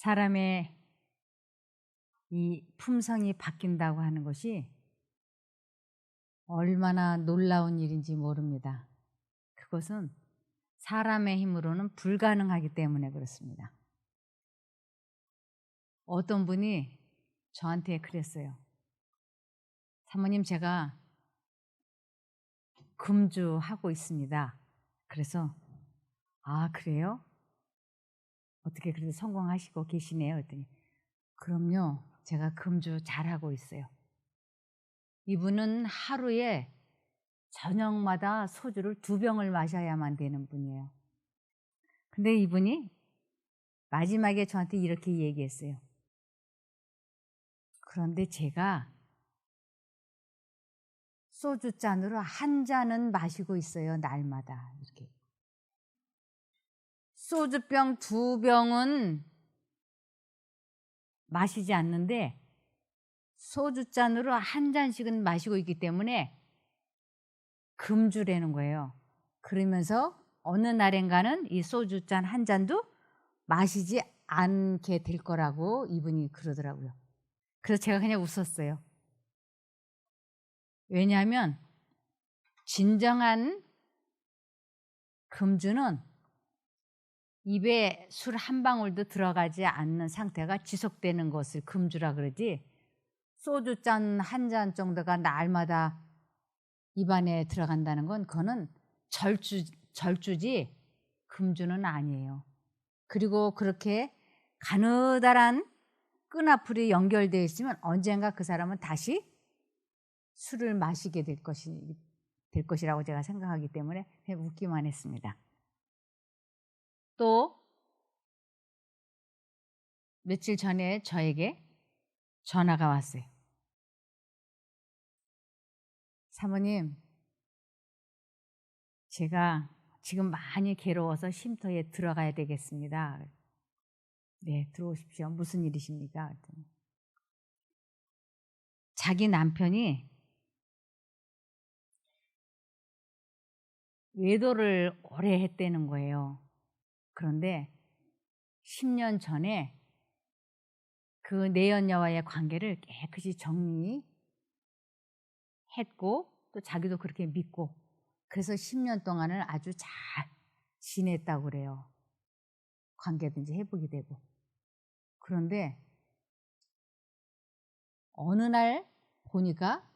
사람의 이 품성이 바뀐다고 하는 것이 얼마나 놀라운 일인지 모릅니다. 그것은 사람의 힘으로는 불가능하기 때문에 그렇습니다. 어떤 분이 저한테 그랬어요. 사모님, 제가 금주하고 있습니다. 그래서 아, 그래요? 어떻게 그래도 성공하시고 계시네요. 그랬더니 그럼요, 제가 금주 잘하고 있어요. 이분은 하루에 저녁마다 소주를 2병을 마셔야만 되는 분이에요. 근데 이분이 마지막에 저한테 이렇게 얘기했어요. 그런데 제가 소주잔으로 한 잔은 마시고 있어요, 날마다. 이렇게. 소주병 2병은 마시지 않는데 소주잔으로 한 잔씩은 마시고 있기 때문에 금주라는 거예요. 그러면서 어느 날엔가는 이 소주잔 한 잔도 마시지 않게 될 거라고 이분이 그러더라고요. 그래서 제가 그냥 웃었어요. 왜냐하면 진정한 금주는 입에 술 한 방울도 들어가지 않는 상태가 지속되는 것을 금주라 그러지, 소주잔 한 잔 정도가 날마다 입안에 들어간다는 건 그거는 절주지 금주는 아니에요. 그리고 그렇게 가느다란 끈앞풀이 연결되어 있으면 언젠가 그 사람은 다시 술을 마시게 될 것이라고 제가 생각하기 때문에 그냥 웃기만 했습니다. 또 며칠 전에 저에게 전화가 왔어요. 사모님, 제가 지금 많이 괴로워서 쉼터에 들어가야 되겠습니다. 네, 들어오십시오. 무슨 일이십니까? 그랬더니 자기 남편이 외도를 오래 했다는 거예요. 그런데 10년 전에 그 내연녀와의 관계를 깨끗이 정리했고 또 자기도 그렇게 믿고, 그래서 10년 동안을 아주 잘 지냈다고 그래요. 관계든지 회복이 되고. 그런데 어느 날 보니까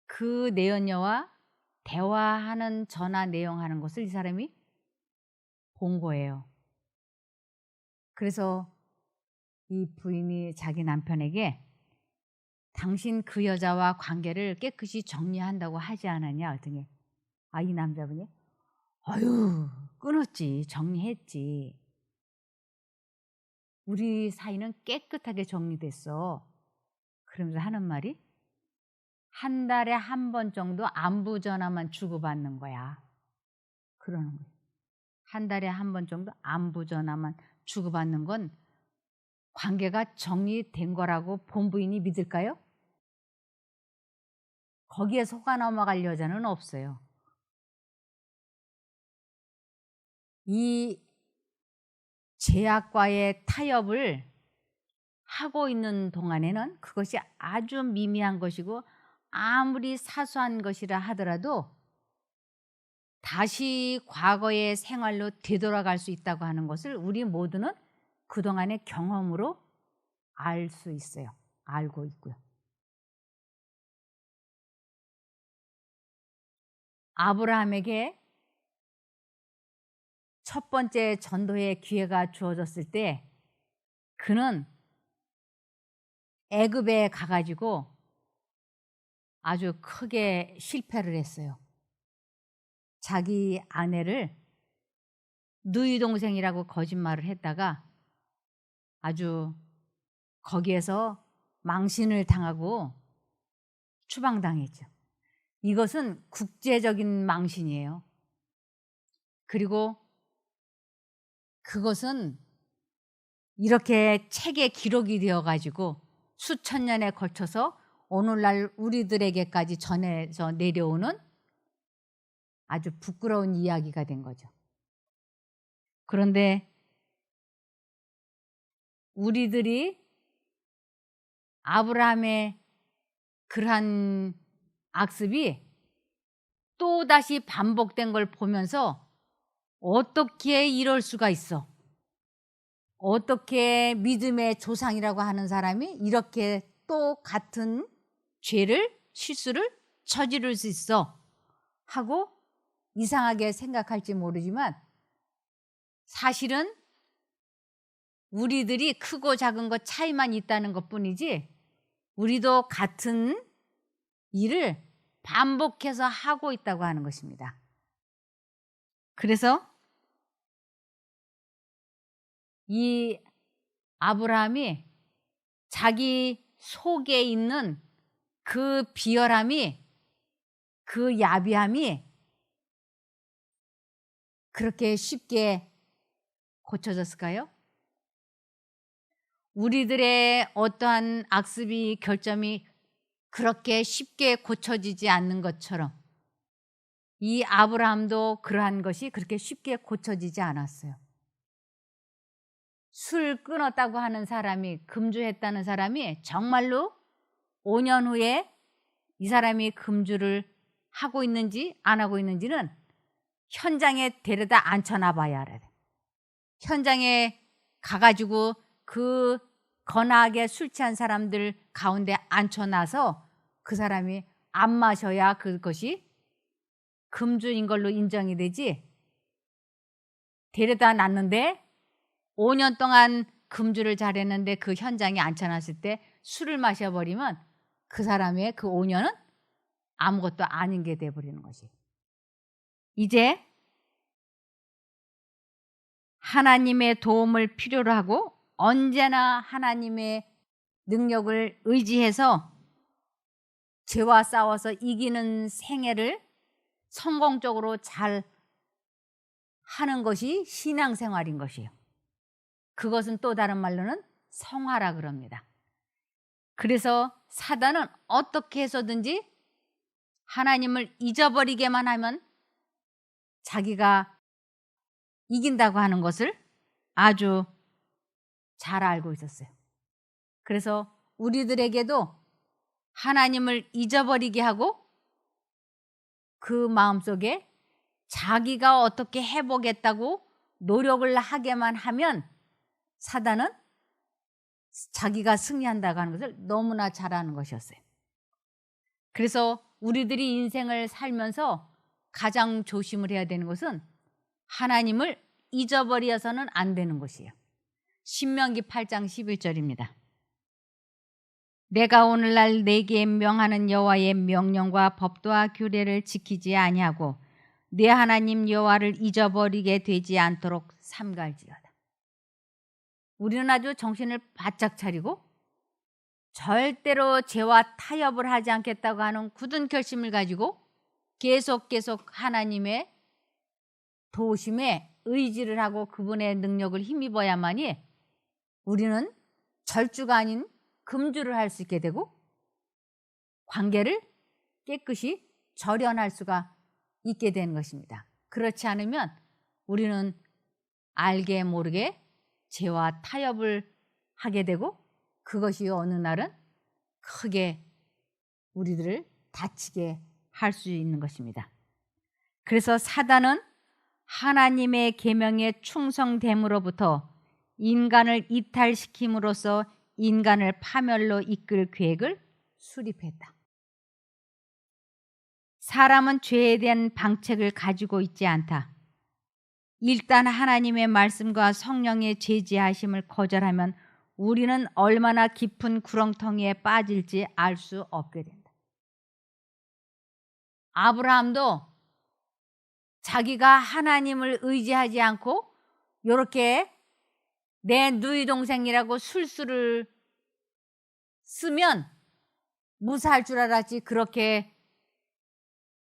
그 내연녀와 대화하는 전화 내용하는 것을 이 사람이 본 거예요. 그래서 이 부인이 자기 남편에게 당신 그 여자와 관계를 깨끗이 정리한다고 하지 않았냐 그랬더니 이 남자분이 아유, 끊었지, 정리했지, 우리 사이는 깨끗하게 정리됐어. 그러면서 하는 말이 한 달에 한 번 정도 안부 전화만 주고받는 거야. 그러는 거예요. 한 달에 한 번 정도 안부 전화만 주고받는 건 관계가 정리된 거라고 본부인이 믿을까요? 거기에 속아 넘어갈 여자는 없어요. 이 제약과의 타협을 하고 있는 동안에는 그것이 아주 미미한 것이고 아무리 사소한 것이라 하더라도 다시 과거의 생활로 되돌아갈 수 있다고 하는 것을 우리 모두는 그동안의 경험으로 알 수 있어요. 알고 있고요. 아브라함에게 첫 번째 전도의 기회가 주어졌을 때 그는 애굽에 가가지고 아주 크게 실패를 했어요. 자기 아내를 누이 동생이라고 거짓말을 했다가 아주 거기에서 망신을 당하고 추방당했죠. 이것은 국제적인 망신이에요. 그리고 그것은 이렇게 책에 기록이 되어가지고 수천 년에 걸쳐서 오늘날 우리들에게까지 전해져 내려오는 아주 부끄러운 이야기가 된 거죠. 그런데 우리들이 아브라함의 그러한 악습이 또다시 반복된 걸 보면서 어떻게 이럴 수가 있어? 어떻게 믿음의 조상이라고 하는 사람이 이렇게 또 같은 죄를, 실수를 저지를 수 있어? 하고 이상하게 생각할지 모르지만 사실은 우리들이 크고 작은 것 차이만 있다는 것뿐이지 우리도 같은 일을 반복해서 하고 있다고 하는 것입니다. 그래서 이 아브라함이 자기 속에 있는 그 비열함이, 그 야비함이 그렇게 쉽게 고쳐졌을까요? 우리들의 어떠한 악습이, 결점이 그렇게 쉽게 고쳐지지 않는 것처럼 이 아브라함도 그러한 것이 그렇게 쉽게 고쳐지지 않았어요. 술 끊었다고 하는 사람이, 금주했다는 사람이 정말로 5년 후에 이 사람이 금주를 하고 있는지 안 하고 있는지는 현장에 데려다 앉혀놔 봐야 알아요. 현장에 가가지고 그 거나하게 술 취한 사람들 가운데 앉혀놔서 그 사람이 안 마셔야 그것이 금주인 걸로 인정이 되지, 데려다 놨는데 5년 동안 금주를 잘했는데 그 현장에 앉혀놨을 때 술을 마셔버리면 그 사람의 그 5년은 아무것도 아닌 게 돼버리는 것이. 이제 하나님의 도움을 필요로 하고 언제나 하나님의 능력을 의지해서 죄와 싸워서 이기는 생애를 성공적으로 잘 하는 것이 신앙생활인 것이에요. 그것은 또 다른 말로는 성화라 그럽니다. 그래서 사단은 어떻게 해서든지 하나님을 잊어버리게만 하면 자기가 이긴다고 하는 것을 아주 잘 알고 있었어요. 그래서 우리들에게도 하나님을 잊어버리게 하고 그 마음속에 자기가 어떻게 해보겠다고 노력을 하게만 하면 사단은 자기가 승리한다고 하는 것을 너무나 잘 아는 것이었어요. 그래서 우리들이 인생을 살면서 가장 조심을 해야 되는 것은 하나님을 잊어버려서는 안 되는 것이에요. 신명기 8장 11절입니다. 내가 오늘날 내게 명하는 여호와의 명령과 법도와 규례를 지키지 아니하고 내 하나님 여호와를 잊어버리게 되지 않도록 삼갈지어다. 우리는 아주 정신을 바짝 차리고 절대로 죄와 타협을 하지 않겠다고 하는 굳은 결심을 가지고 계속 하나님의 도우심에 의지를 하고 그분의 능력을 힘입어야만이 우리는 절주가 아닌 금주를 할 수 있게 되고 관계를 깨끗이 절연할 수가 있게 되는 것입니다. 그렇지 않으면 우리는 알게 모르게 죄와 타협을 하게 되고 그것이 어느 날은 크게 우리들을 다치게 할 수 있는 것입니다. 그래서 사단은 하나님의 계명에 충성됨으로부터 인간을 이탈시킴으로써 인간을 파멸로 이끌 계획을 수립했다. 사람은 죄에 대한 방책을 가지고 있지 않다. 일단 하나님의 말씀과 성령의 제지하심을 거절하면 우리는 얼마나 깊은 구렁텅이에 빠질지 알 수 없게 된다. 아브라함도 자기가 하나님을 의지하지 않고 이렇게 내 누이 동생이라고 술수를 쓰면 무사할 줄 알았지 그렇게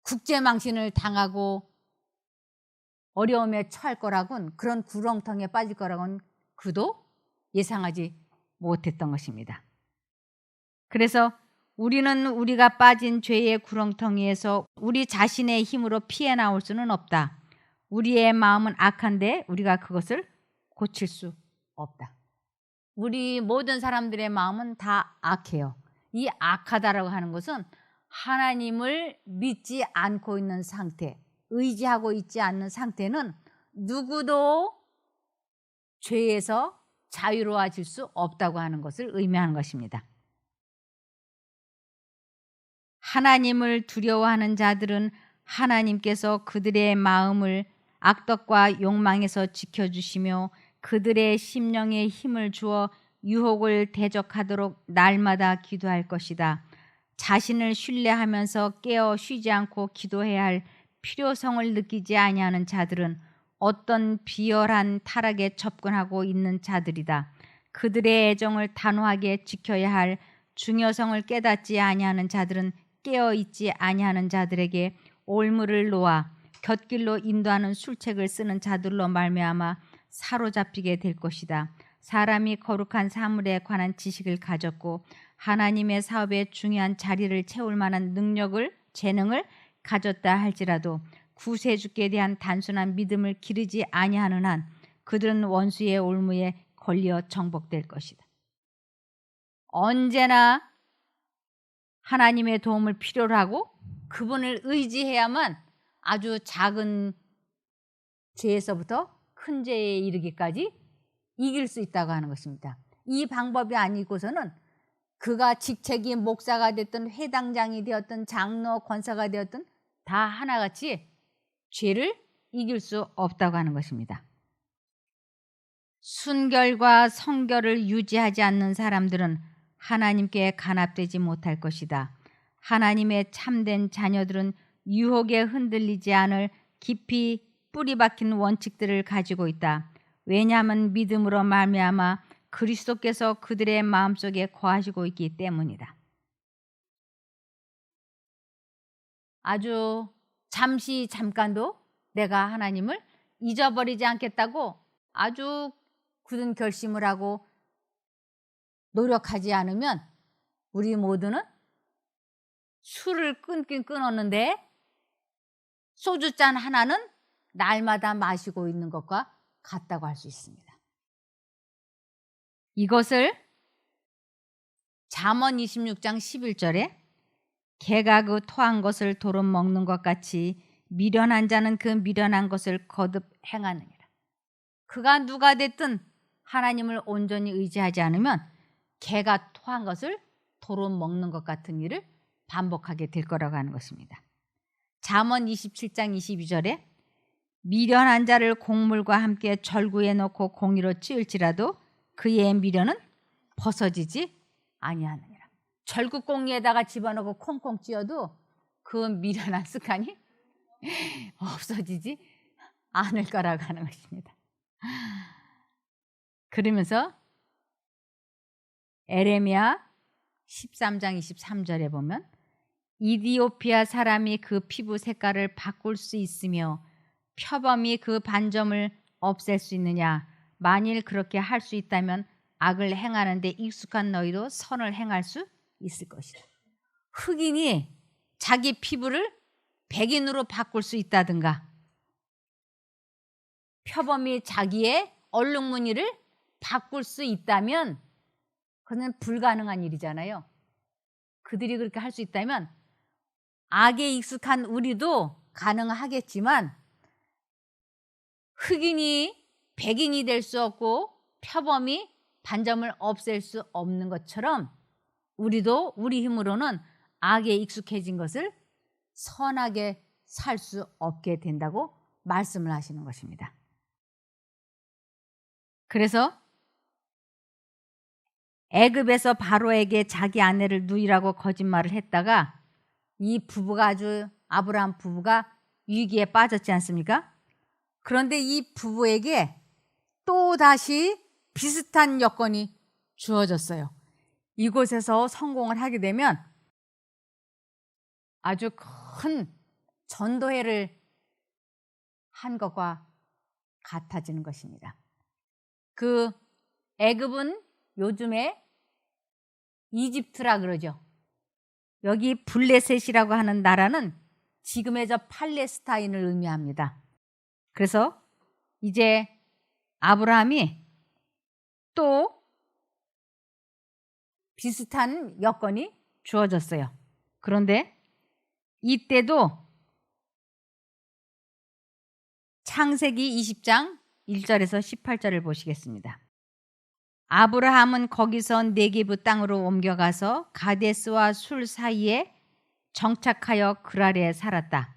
국제망신을 당하고 어려움에 처할 거라고는, 그런 구렁텅이에 빠질 거라고는 그도 예상하지 못했던 것입니다. 그래서 우리는 우리가 빠진 죄의 구렁텅이에서 우리 자신의 힘으로 피해 나올 수는 없다. 우리의 마음은 악한데 우리가 그것을 고칠 수 없다. 우리 모든 사람들의 마음은 다 악해요. 이 악하다라고 하는 것은 하나님을 믿지 않고 있는 상태, 의지하고 있지 않는 상태는 누구도 죄에서 자유로워질 수 없다고 하는 것을 의미하는 것입니다. 하나님을 두려워하는 자들은 하나님께서 그들의 마음을 악덕과 욕망에서 지켜주시며 그들의 심령에 힘을 주어 유혹을 대적하도록 날마다 기도할 것이다. 자신을 신뢰하면서 깨어 쉬지 않고 기도해야 할 필요성을 느끼지 아니하는 자들은 어떤 비열한 타락에 접근하고 있는 자들이다. 그들의 애정을 단호하게 지켜야 할 중요성을 깨닫지 아니하는 자들은 깨어 있지 아니하는 자들에게 올무를 놓아 곁길로 인도하는 술책을 쓰는 자들로 말미암아 사로잡히게 될 것이다. 사람이 거룩한 사물에 관한 지식을 가졌고 하나님의 사업에 중요한 자리를 채울 만한 재능을 가졌다 할지라도 구세주께 대한 단순한 믿음을 기르지 아니하는 한 그들은 원수의 올무에 걸려 정복될 것이다. 언제나 하나님의 도움을 필요로 하고 그분을 의지해야만 아주 작은 죄에서부터 큰 죄에 이르기까지 이길 수 있다고 하는 것입니다. 이 방법이 아니고서는 그가 직책이 목사가 됐든 회당장이 되었든 장로 권사가 되었든 다 하나같이 죄를 이길 수 없다고 하는 것입니다. 순결과 성결을 유지하지 않는 사람들은 하나님께 간합되지 못할 것이다. 하나님의 참된 자녀들은 유혹에 흔들리지 않을 깊이 뿌리 박힌 원칙들을 가지고 있다. 왜냐하면 믿음으로 말미암아 그리스도께서 그들의 마음속에 거하시고 있기 때문이다. 아주 잠깐도 내가 하나님을 잊어버리지 않겠다고 아주 굳은 결심을 하고 노력하지 않으면 우리 모두는 술을 끊긴 끊었는데 소주잔 하나는 날마다 마시고 있는 것과 같다고 할 수 있습니다. 이것을 잠언 26장 11절에 개가 그 토한 것을 도로 먹는 것 같이 미련한 자는 그 미련한 것을 거듭 행하느니라. 그가 누가 됐든 하나님을 온전히 의지하지 않으면 개가 토한 것을 도로 먹는 것 같은 일을 반복하게 될 거라고 하는 것입니다. 잠언 27장 22절에 미련한 자를 곡물과 함께 절구에 넣고 공의로 찌을지라도 그의 미련은 벗어지지 아니하느니라. 절구공이에다가 집어넣고 콩콩 찌어도 그 미련한 습관이 없어지지 않을 거라고 하는 것입니다. 그러면서 에레미야 13장 23절에 보면 이디오피아 사람이 그 피부 색깔을 바꿀 수 있으며 표범이 그 반점을 없앨 수 있느냐? 만일 그렇게 할 수 있다면 악을 행하는 데 익숙한 너희도 선을 행할 수 있을 것이다. 흑인이 자기 피부를 백인으로 바꿀 수 있다든가 표범이 자기의 얼룩무늬를 바꿀 수 있다면 그건 불가능한 일이잖아요. 그들이 그렇게 할 수 있다면 악에 익숙한 우리도 가능하겠지만 흑인이 백인이 될 수 없고 표범이 반점을 없앨 수 없는 것처럼 우리도 우리 힘으로는 악에 익숙해진 것을 선하게 살 수 없게 된다고 말씀을 하시는 것입니다. 그래서 애굽에서 바로에게 자기 아내를 누이라고 거짓말을 했다가 이 부부가 아주 아브라함 부부가 위기에 빠졌지 않습니까? 그런데 이 부부에게 또 다시 비슷한 여건이 주어졌어요. 이곳에서 성공을 하게 되면 아주 큰 전도회를 한 것과 같아지는 것입니다. 그 애굽은 요즘에 이집트라 그러죠. 여기 블레셋이라고 하는 나라는 지금의 저 팔레스타인을 의미합니다. 그래서 이제 아브라함이 또 비슷한 여건이 주어졌어요. 그런데 이때도 창세기 20장 1절에서 18절을 보시겠습니다. 아브라함은 거기서 네게브 땅으로 옮겨가서 가데스와 술 사이에 정착하여 그랄에 살았다.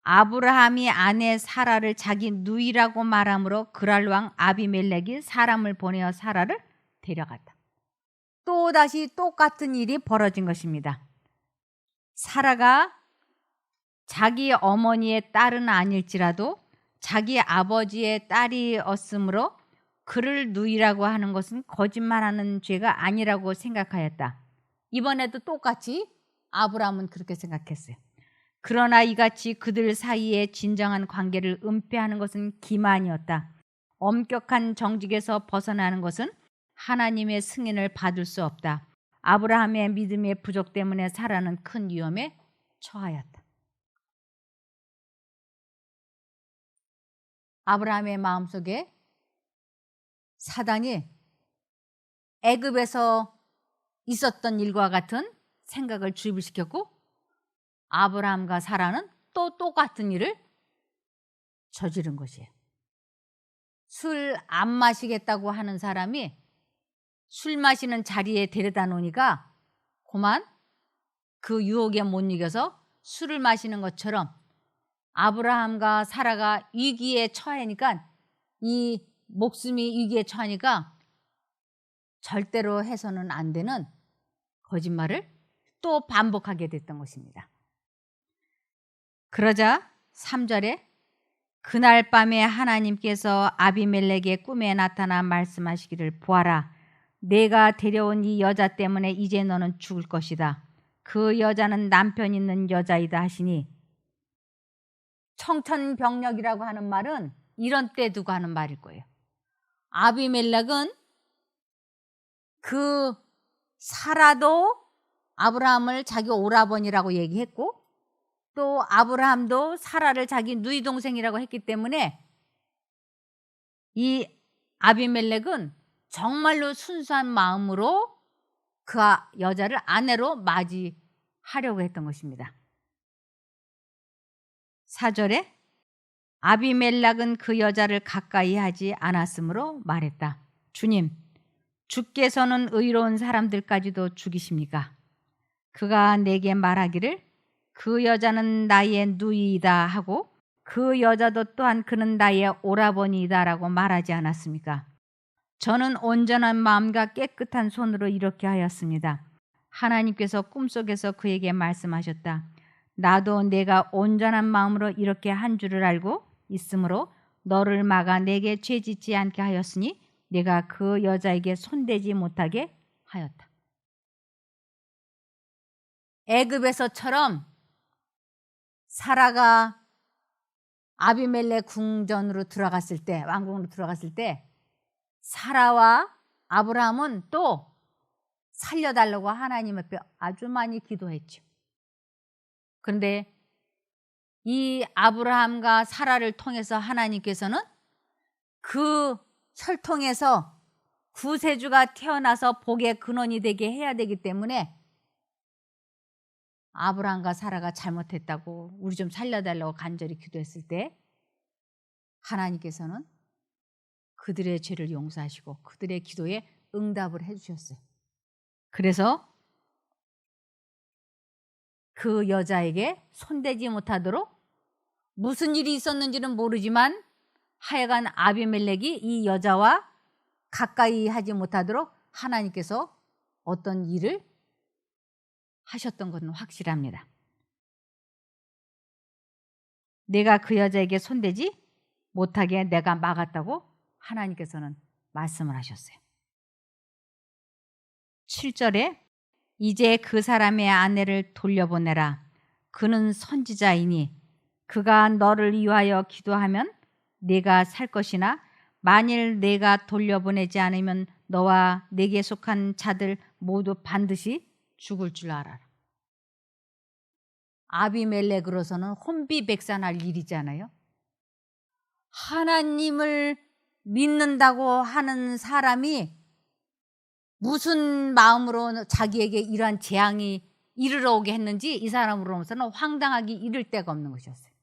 아브라함이 아내 사라를 자기 누이라고 말하므로 그랄 왕 아비멜렉이 사람을 보내어 사라를 데려갔다. 또다시 똑같은 일이 벌어진 것입니다. 사라가 자기 어머니의 딸은 아닐지라도 자기 아버지의 딸이었으므로 그를 누이라고 하는 것은 거짓말하는 죄가 아니라고 생각하였다. 이번에도 똑같이 아브라함은 그렇게 생각했어요. 그러나 이같이 그들 사이에 진정한 관계를 은폐하는 것은 기만이었다. 엄격한 정직에서 벗어나는 것은 하나님의 승인을 받을 수 없다. 아브라함의 믿음의 부족 때문에 사라는 큰 위험에 처하였다. 아브라함의 마음속에 사단이 애굽에서 있었던 일과 같은 생각을 주입을 시켰고 아브라함과 사라는 또 똑같은 일을 저지른 것이에요. 술 안 마시겠다고 하는 사람이 술 마시는 자리에 데려다 놓으니까 그만 그 유혹에 못 이겨서 술을 마시는 것처럼 아브라함과 사라가 위기에 처하니까 이 목숨이 위기에 처하니까 절대로 해서는 안 되는 거짓말을 또 반복하게 됐던 것입니다. 그러자 3절에 그날 밤에 하나님께서 아비멜렉의 꿈에 나타나 말씀하시기를 보아라. 내가 데려온 이 여자 때문에 이제 너는 죽을 것이다. 그 여자는 남편 있는 여자이다 하시니 청천벽력이라고 하는 말은 이런 때 두고 하는 말일 거예요. 아비멜렉은 그 사라도 아브라함을 자기 오라버니라고 얘기했고 또 아브라함도 사라를 자기 누이 동생이라고 했기 때문에 이 아비멜렉은 정말로 순수한 마음으로 그 여자를 아내로 맞이하려고 했던 것입니다. 4절에 아비멜렉은 그 여자를 가까이 하지 않았으므로 말했다. 주님, 주께서는 의로운 사람들까지도 죽이십니까? 그가 내게 말하기를 그 여자는 나의 누이이다 하고 그 여자도 또한 그는 나의 오라버니이다 라고 말하지 않았습니까? 저는 온전한 마음과 깨끗한 손으로 이렇게 하였습니다. 하나님께서 꿈속에서 그에게 말씀하셨다. 나도 내가 온전한 마음으로 이렇게 한 줄을 알고 있으므로 너를 막아 내게 죄짓지 않게 하였으니 내가 그 여자에게 손대지 못하게 하였다. 애굽에서처럼 사라가 아비멜렉 궁전으로 들어갔을 때, 왕궁으로 들어갔을 때 사라와 아브라함은 또 살려달라고 하나님 앞에 아주 많이 기도했죠. 그런데 이 아브라함과 사라를 통해서 하나님께서는 그 혈통에서 구세주가 태어나서 복의 근원이 되게 해야 되기 때문에 아브라함과 사라가 잘못했다고 우리 좀 살려달라고 간절히 기도했을 때 하나님께서는 그들의 죄를 용서하시고 그들의 기도에 응답을 해주셨어요. 그래서 그 여자에게 손대지 못하도록 무슨 일이 있었는지는 모르지만 하여간 아비멜렉이 이 여자와 가까이 하지 못하도록 하나님께서 어떤 일을 하셨던 것은 확실합니다. 내가 그 여자에게 손대지 못하게 내가 막았다고 하나님께서는 말씀을 하셨어요. 7절에 이제 그 사람의 아내를 돌려보내라. 그는 선지자이니 그가 너를 위하여 기도하면 네가 살 것이나 만일 내가 돌려보내지 않으면 너와 내게 속한 자들 모두 반드시 죽을 줄 알아라. 아비멜렉으로서는 혼비백산할 일이잖아요. 하나님을 믿는다고 하는 사람이 무슨 마음으로 자기에게 이러한 재앙이 이르러 오게 했는지 이 사람으로서는 황당하기 이를 데가 없는 것이었어요.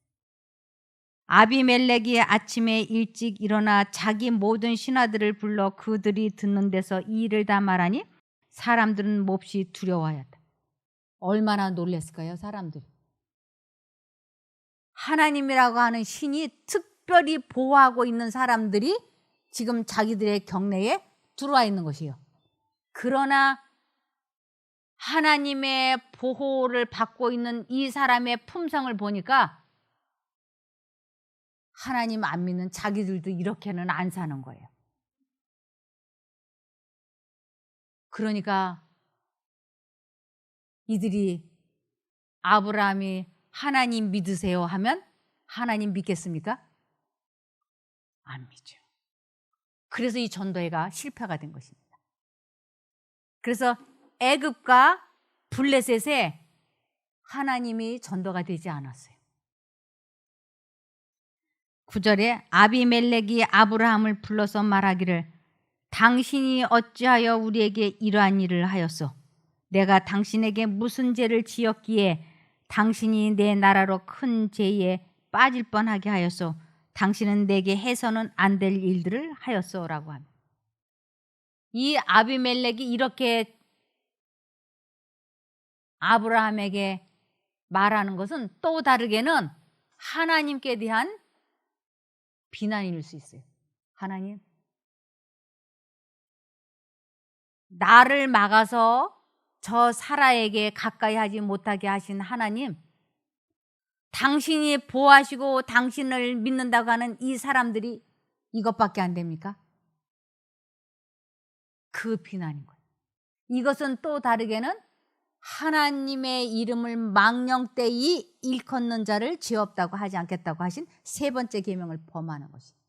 아비멜렉이 아침에 일찍 일어나 자기 모든 신하들을 불러 그들이 듣는 데서 이 일을 다 말하니 사람들은 몹시 두려워하였다. 얼마나 놀랐을까요, 사람들이. 하나님이라고 하는 신이 특별히 보호하고 있는 사람들이 지금 자기들의 경내에 들어와 있는 것이에요. 그러나 하나님의 보호를 받고 있는 이 사람의 품성을 보니까 하나님 안 믿는 자기들도 이렇게는 안 사는 거예요. 그러니까 이들이 아브라함이 하나님 믿으세요 하면 하나님 믿겠습니까? 안 믿죠. 그래서 이 전도회가 실패가 된 것입니다. 그래서 애굽과 블레셋에 하나님이 전도가 되지 않았어요. 9절에 아비멜렉이 아브라함을 불러서 말하기를 당신이 어찌하여 우리에게 이러한 일을 하였소? 내가 당신에게 무슨 죄를 지었기에 당신이 내 나라로 큰 죄에 빠질 뻔하게 하였소? 당신은 내게 해서는 안 될 일들을 하였소라고 합니다. 이 아비멜렉이 이렇게 아브라함에게 말하는 것은 또 다르게는 하나님께 대한 비난일 수 있어요. 하나님, 나를 막아서 저 사라에게 가까이 하지 못하게 하신 하나님, 당신이 보호하시고 당신을 믿는다고 하는 이 사람들이 이것밖에 안 됩니까? 그 비난인 거예요. 이것은 또 다르게는 하나님의 이름을 망령되이 일컫는 자를 죄 없다고 하지 않겠다고 하신 세 번째 계명을 범하는 것이에요.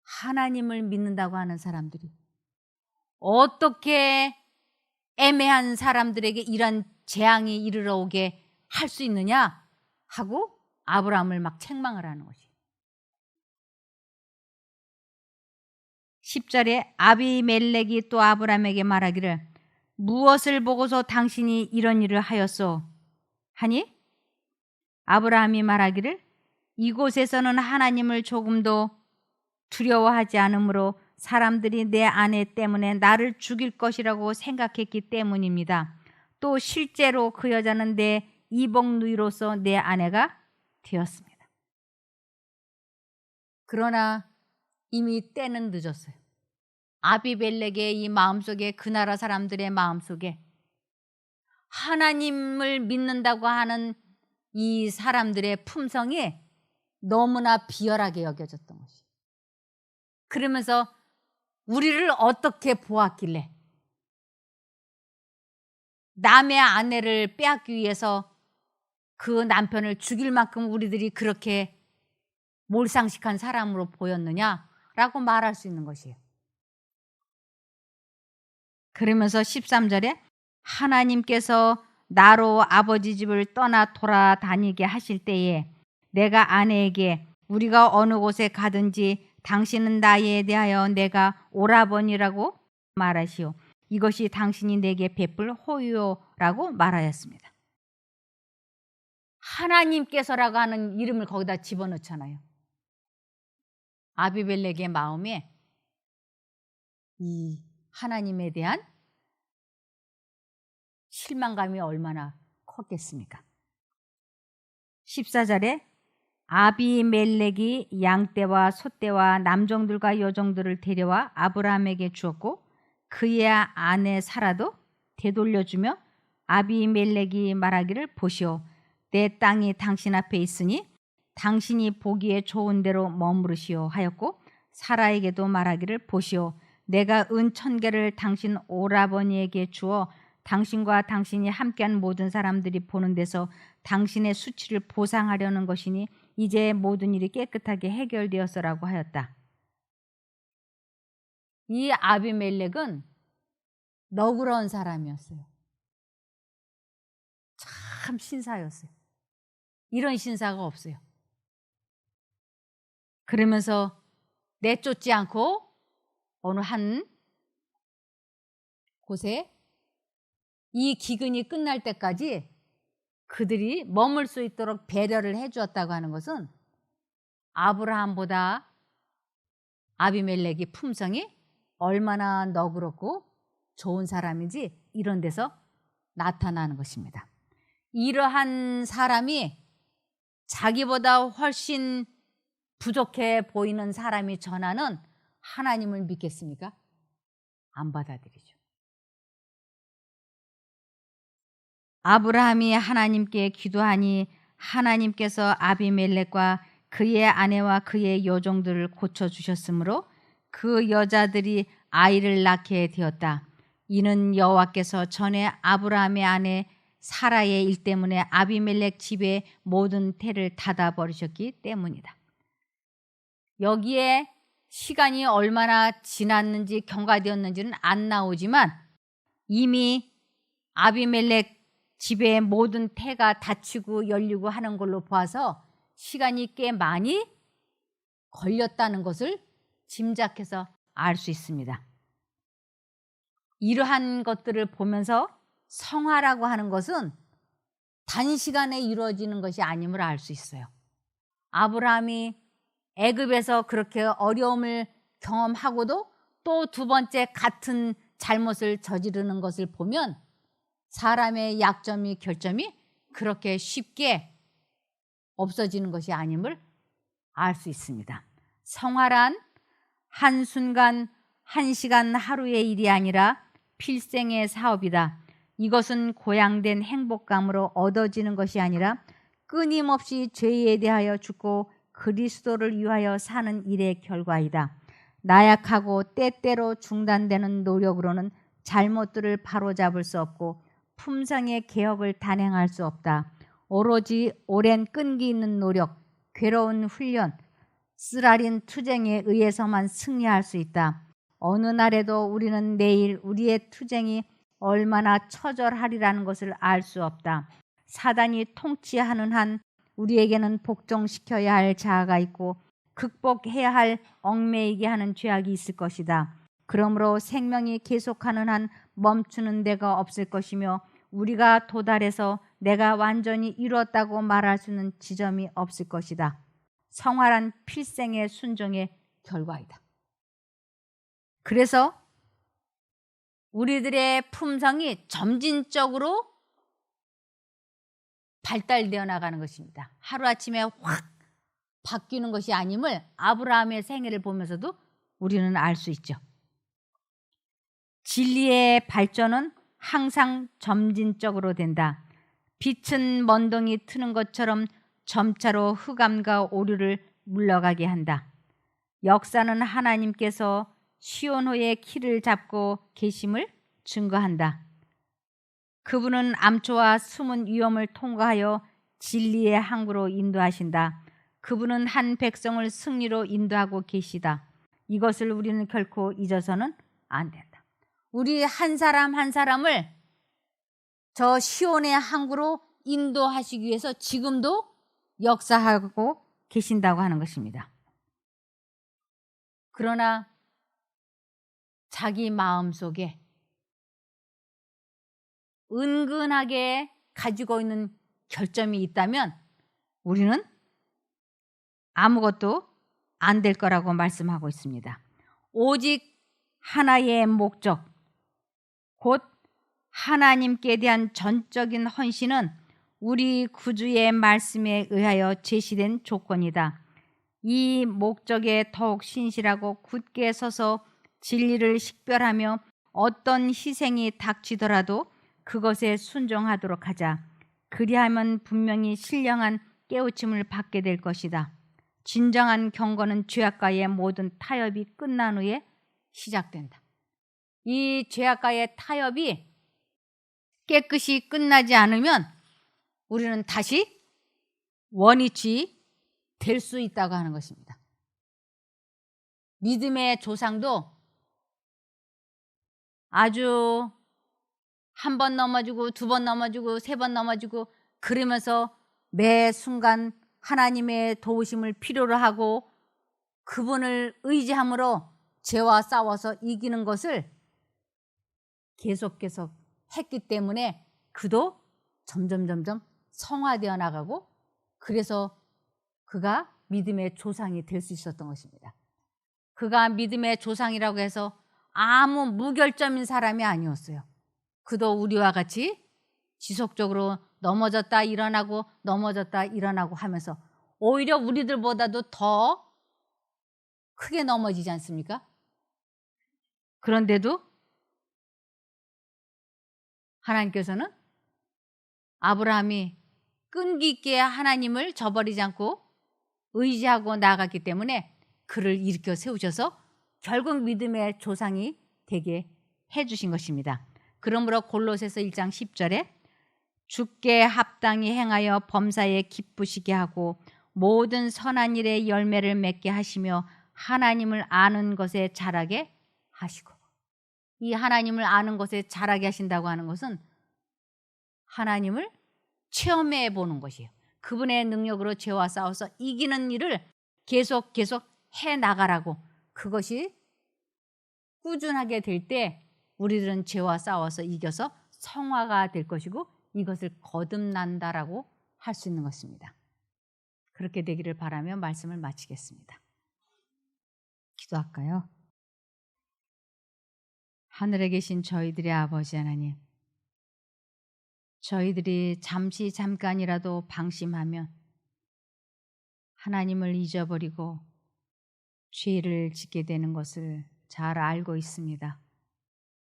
하나님을 믿는다고 하는 사람들이 어떻게 애매한 사람들에게 이런 재앙이 이르러 오게 할 수 있느냐 하고 아브라함을 막 책망을 하는 것이에요. 10절에 아비멜렉이 또 아브라함에게 말하기를 무엇을 보고서 당신이 이런 일을 하였소? 하니 아브라함이 말하기를 이곳에서는 하나님을 조금도 두려워하지 않으므로 사람들이 내 아내 때문에 나를 죽일 것이라고 생각했기 때문입니다. 또 실제로 그 여자는 내 이복누이로서 내 아내가 되었습니다. 그러나 이미 때는 늦었어요. 아비멜렉의 이 마음속에, 그 나라 사람들의 마음속에 하나님을 믿는다고 하는 이 사람들의 품성이 너무나 비열하게 여겨졌던 것이에요. 그러면서 우리를 어떻게 보았길래 남의 아내를 빼앗기 위해서 그 남편을 죽일 만큼 우리들이 그렇게 몰상식한 사람으로 보였느냐라고 말할 수 있는 것이에요. 그러면서 13절에 하나님께서 나로 아버지 집을 떠나 돌아다니게 하실 때에 내가 아내에게 우리가 어느 곳에 가든지 당신은 나에 대하여 내가 오라버니라고 말하시오. 이것이 당신이 내게 베풀 호유라고 말하였습니다. 하나님께서라고 하는 이름을 거기다 집어넣잖아요. 아비멜렉의 마음에 이 하나님에 대한 실망감이 얼마나 컸겠습니까? 14절에 아비멜렉이 양떼와 소떼와 남종들과 여종들을 데려와 아브라함에게 주었고 그의 아내 사라도 되돌려주며 아비멜렉이 말하기를 보시오 내 땅이 당신 앞에 있으니 당신이 보기에 좋은 대로 머무르시오 하였고 사라에게도 말하기를 보시오 내가 은 1000개를 당신 오라버니에게 주어 당신과 당신이 함께한 모든 사람들이 보는 데서 당신의 수치를 보상하려는 것이니 이제 모든 일이 깨끗하게 해결되었어라고 하였다. 이 아비멜렉은 너그러운 사람이었어요. 참 신사였어요. 이런 신사가 없어요. 그러면서 내쫓지 않고 어느 한 곳에 이 기근이 끝날 때까지 그들이 머물 수 있도록 배려를 해 주었다고 하는 것은 아브라함보다 아비멜렉이 품성이 얼마나 너그럽고 좋은 사람인지 이런 데서 나타나는 것입니다. 이러한 사람이 자기보다 훨씬 부족해 보이는 사람이 전하는 하나님을 믿겠습니까? 안 받아들이죠. 아브라함이 하나님께 기도하니 하나님께서 아비멜렉과 그의 아내와 그의 여종들을 고쳐주셨으므로 그 여자들이 아이를 낳게 되었다. 이는 여호와께서 전에 아브라함의 아내 사라의 일 때문에 아비멜렉 집의 모든 태를 닫아버리셨기 때문이다. 여기에 시간이 얼마나 지났는지 경과되었는지는 안 나오지만 이미 아비멜렉 집의 모든 태가 닫히고 열리고 하는 걸로 봐서 시간이 꽤 많이 걸렸다는 것을 짐작해서 알 수 있습니다. 이러한 것들을 보면서 성화라고 하는 것은 단시간에 이루어지는 것이 아님을 알 수 있어요. 아브라함이 애굽에서 그렇게 어려움을 경험하고도 또 두 번째 같은 잘못을 저지르는 것을 보면 사람의 약점이 결점이 그렇게 쉽게 없어지는 것이 아님을 알 수 있습니다. 성화란 한순간, 한시간, 하루의 일이 아니라 필생의 사업이다. 이것은 고양된 행복감으로 얻어지는 것이 아니라 끊임없이 죄에 대하여 죽고 그리스도를 위하여 사는 일의 결과이다. 나약하고 때때로 중단되는 노력으로는 잘못들을 바로잡을 수 없고 품성의 개혁을 단행할 수 없다. 오로지 오랜 끈기 있는 노력, 괴로운 훈련, 쓰라린 투쟁에 의해서만 승리할 수 있다. 어느 날에도 우리는 내일 우리의 투쟁이 얼마나 처절하리라는 것을 알 수 없다. 사단이 통치하는 한 우리에게는 복종시켜야 할 자아가 있고 극복해야 할 얽매이게 하는 죄악이 있을 것이다. 그러므로 생명이 계속하는 한 멈추는 데가 없을 것이며 우리가 도달해서 내가 완전히 이루었다고 말할 수 있는 지점이 없을 것이다. 성화란 필생의 순종의 결과이다. 그래서 우리들의 품성이 점진적으로 발달되어 나가는 것입니다. 하루아침에 확 바뀌는 것이 아님을 아브라함의 생애를 보면서도 우리는 알 수 있죠. 진리의 발전은 항상 점진적으로 된다. 빛은 먼동이 트는 것처럼 점차로 흑암과 오류를 물러가게 한다. 역사는 하나님께서 시온호의 키를 잡고 계심을 증거한다. 그분은 암초와 숨은 위험을 통과하여 진리의 항구로 인도하신다. 그분은 한 백성을 승리로 인도하고 계시다. 이것을 우리는 결코 잊어서는 안 된다. 우리 한 사람 한 사람을 저 시온의 항구로 인도하시기 위해서 지금도 역사하고 계신다고 하는 것입니다. 그러나 자기 마음속에 은근하게 가지고 있는 결점이 있다면 우리는 아무것도 안 될 거라고 말씀하고 있습니다. 오직 하나의 목적, 곧 하나님께 대한 전적인 헌신은 우리 구주의 말씀에 의하여 제시된 조건이다. 이 목적에 더욱 신실하고 굳게 서서 진리를 식별하며 어떤 희생이 닥치더라도 그것에 순종하도록 하자. 그리하면 분명히 신령한 깨우침을 받게 될 것이다. 진정한 경건은 죄악과의 모든 타협이 끝난 후에 시작된다. 이 죄악과의 타협이 깨끗이 끝나지 않으면 우리는 다시 원위치 될 수 있다고 하는 것입니다. 믿음의 조상도 아주 한 번 넘어지고 두 번 넘어지고 세 번 넘어지고 그러면서 매 순간 하나님의 도우심을 필요로 하고 그분을 의지함으로 죄와 싸워서 이기는 것을 계속 했기 때문에 그도 점점 성화되어 나가고, 그래서 그가 믿음의 조상이 될 수 있었던 것입니다. 그가 믿음의 조상이라고 해서 아무 무결점인 사람이 아니었어요. 그도 우리와 같이 지속적으로 넘어졌다 일어나고 넘어졌다 일어나고 하면서 오히려 우리들보다도 더 크게 넘어지지 않습니까? 그런데도 하나님께서는 아브라함이 끈기 있게 하나님을 저버리지 않고 의지하고 나아갔기 때문에 그를 일으켜 세우셔서 결국 믿음의 조상이 되게 해주신 것입니다. 그러므로 골로새서 1장 10절에 주께 합당히 행하여 범사에 기쁘시게 하고 모든 선한 일에 열매를 맺게 하시며 하나님을 아는 것에 자라게 하시고, 이 하나님을 아는 것에 자라게 하신다고 하는 것은 하나님을 체험해 보는 것이에요. 그분의 능력으로 죄와 싸워서 이기는 일을 계속 해 나가라고. 그것이 꾸준하게 될 때 우리들은 죄와 싸워서 이겨서 성화가 될 것이고 이것을 거듭난다라고 할 수 있는 것입니다. 그렇게 되기를 바라며 말씀을 마치겠습니다. 기도할까요? 하늘에 계신 저희들의 아버지 하나님, 저희들이 잠깐이라도 방심하면 하나님을 잊어버리고 죄를 짓게 되는 것을 잘 알고 있습니다.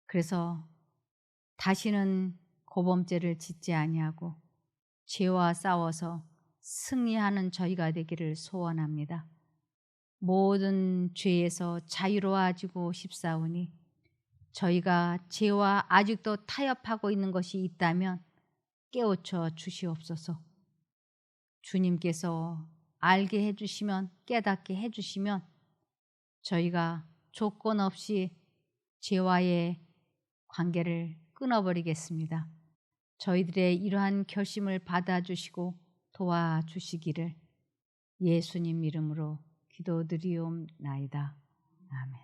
그래서 다시는 고범죄를 짓지 아니하고 죄와 싸워서 승리하는 저희가 되기를 소원합니다. 모든 죄에서 자유로워지고 싶사오니 저희가 죄와 아직도 타협하고 있는 것이 있다면 깨우쳐 주시옵소서. 주님께서 알게 해주시면, 깨닫게 해주시면 저희가 조건 없이 죄와의 관계를 끊어버리겠습니다. 저희들의 이러한 결심을 받아주시고 도와주시기를 예수님 이름으로 기도드리옵나이다. 아멘.